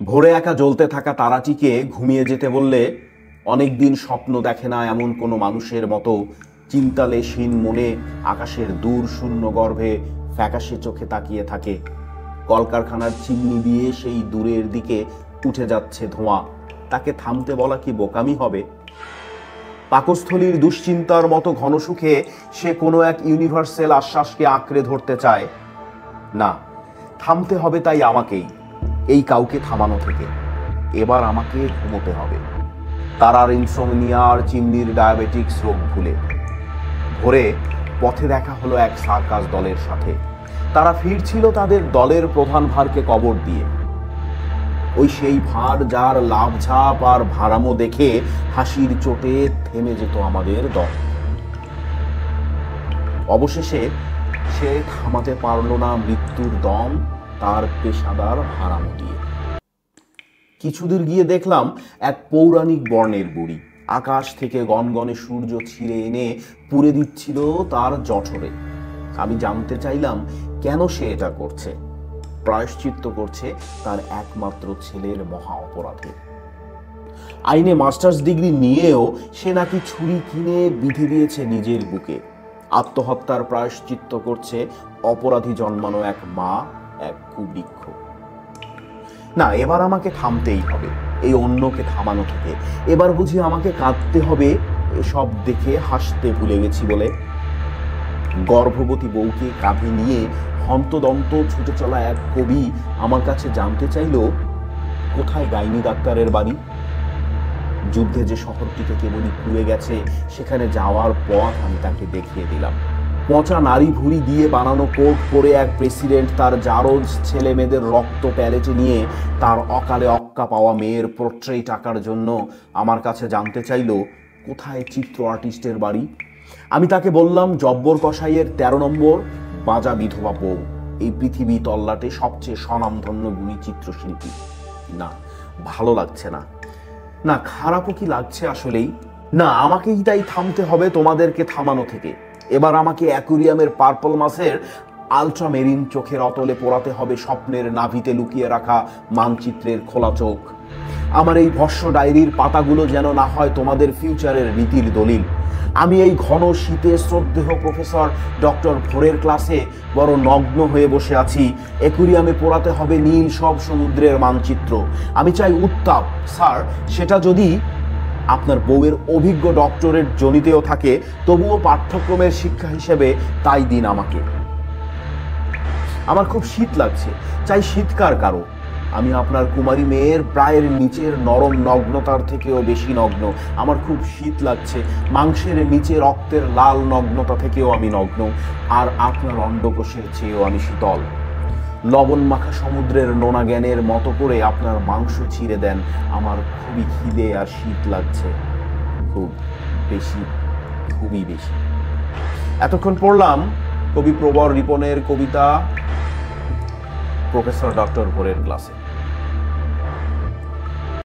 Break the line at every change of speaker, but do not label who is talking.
ভোরে একা জ্বলতে থাকা তারাটিকে ঘুমিয়ে যেতে বললে অনেকদিন স্বপ্ন দেখে না এমন কোনো মানুষের মতো চিন্তালেশহীন মনে আকাশের দূর শূন্য গর্ভে ফ্যাকাশে চোখে তাকিয়ে থাকে। কলকারখানার চিমনি দিয়ে সেই দূরের দিকে উঠে যাচ্ছে ধোঁয়া। তাকে থামতে বলা কি বোকামি হবে? পাকস্থলীর দুশ্চিন্তার মতো ঘনসুখে সে কোনো এক ইউনিভার্সাল আশ্বাসকে আঁকড়ে ধরতে চায়। না, থামতে হবে তাই আমাকেই, এই কাউকে থামানো থেকে। এবার আমাকে ঘুমোতে হবে, তারার ইনসোমনিয়া আর চিমনির ডায়াবেটিক্স রোগ ভুলে। ভোরে পথে দেখা হলো এক সার্কাস দলের সাথে। তারা ফিরছিল তাদের দলের প্রধান ভারকে কবর দিয়ে। ওই সেই ভার যার লাভঝাপ আর ভাড়ামো দেখে হাসির চোটে থেমে যেত আমাদের দল। অবশেষে সে থামাতে পারল না মৃত্যুর দম তার পেশাদার ভাড়ামো দিয়ে। কিছুদূর গিয়ে দেখলাম এক পৌরাণিক বর্ণের বুড়ি আকাশ থেকে গনগনে সূর্য ছিঁড়ে এনে পুড়ে দিচ্ছিল তার জঠরে। আমি জানতে চাইলাম কেন সে এটা করছে। প্রায়শ্চিত্ত করছে তার একমাত্র ছেলের মহা অপরাধে। আইনে মাস্টার্স ডিগ্রি নিয়েও সে নাকি ছুরি কিনে বিধে দিয়েছে নিজের বুকে। আত্মহত্যার প্রায়শ্চিত্ত করছে অপরাধী জন্মানো এক মা, এক কুবৃক্ষ। না, এবার আমাকে থামতেই হবে এই অন্যকে থামানো থেকে। এবার বুঝি আমাকে কাঁদতে হবে এসব দেখে হাসতে ভুলে গেছি বলে। গর্ভবতী বউকে কাঁধে নিয়ে হন্তদন্ত ছুটে চলা এক কবি আমার কাছে জানতে চাইল কোথায় গাইনি ডাক্তারের বাড়ি। যুদ্ধে যে শহরটিতে কেবলই পুড়ে গেছে সেখানে যাওয়ার পথ আমি তাকে দেখিয়ে দিলাম। পচা নারী ভুঁড়ি দিয়ে বানানো কোট পরে এক প্রেসিডেন্ট তার জারজ ছেলে মেয়েদের রক্ত প্যালেটে নিয়ে তার অকালে অক্কা পাওয়া মেয়ের পোর্ট্রেট আঁকার জন্য আমার কাছে জানতে চাইল কোথায় চিত্র আর্টিস্টের বাড়ি। আমি তাকে বললাম জব্বর কসাইয়ের 13 নম্বর বাজা বিধবা বউ এই পৃথিবী তল্লাটে সবচেয়ে স্বনামধন্য গুণী চিত্রশিল্পী। না, ভালো লাগছে না। না, খারাপও কি লাগছে আসলেই। না, আমাকেই তাই থামতে হবে তোমাদেরকে থামানো থেকে। এবার আমাকে অ্যাকুরিয়ামের পার্পল মাছের আলট্রামেরিন চোখের অতলে পোড়াতে হবে স্বপ্নের নাভিতে লুকিয়ে রাখা মানচিত্রের খোলা চোখ। আমার এই ভস্য ডায়েরির পাতাগুলো যেন না হয় তোমাদের ফিউচারের রীতির দলিল। আমি এই ঘন শীতে শ্রদ্ধেয় প্রফেসর ডক্টর ভোরের ক্লাসে বড় নগ্ন হয়ে বসে আছি। অ্যাকুরিয়ামে পোড়াতে হবে নীল সব সমুদ্রের মানচিত্র। আমি চাই উত্তাপ স্যার, সেটা যদি আপনার বউয়ের অভিজ্ঞ ডক্টরেট জনিতেও থাকে তবুও পাঠ্যক্রমের শিক্ষা হিসেবে তাই দিন আমাকে। আমার খুব শীত লাগছে, চাই শীতকার কারো। আমি আপনার কুমারী মেয়ের প্রায়ের নিচের নরম নগ্নতার থেকেও বেশি নগ্ন। আমার খুব শীত লাগছে, মাংসের নিচে রক্তের লাল নগ্নতা থেকেও আমি নগ্ন। আর আপনার অন্ডকোষের চেয়েও আমি শীতল। লবণ মাখা সমুদ্রের নোনা জ্ঞানের মতো করে আপনার মাংস ছিঁড়ে দেন। আমার খুবই খিদে আর শীত লাগছে, খুব বেশি, খুবই বেশি। এতক্ষণ পড়লাম কবি প্রবর রিপনের কবিতা প্রফেসর ডক্টর ভোরের ক্লাসে।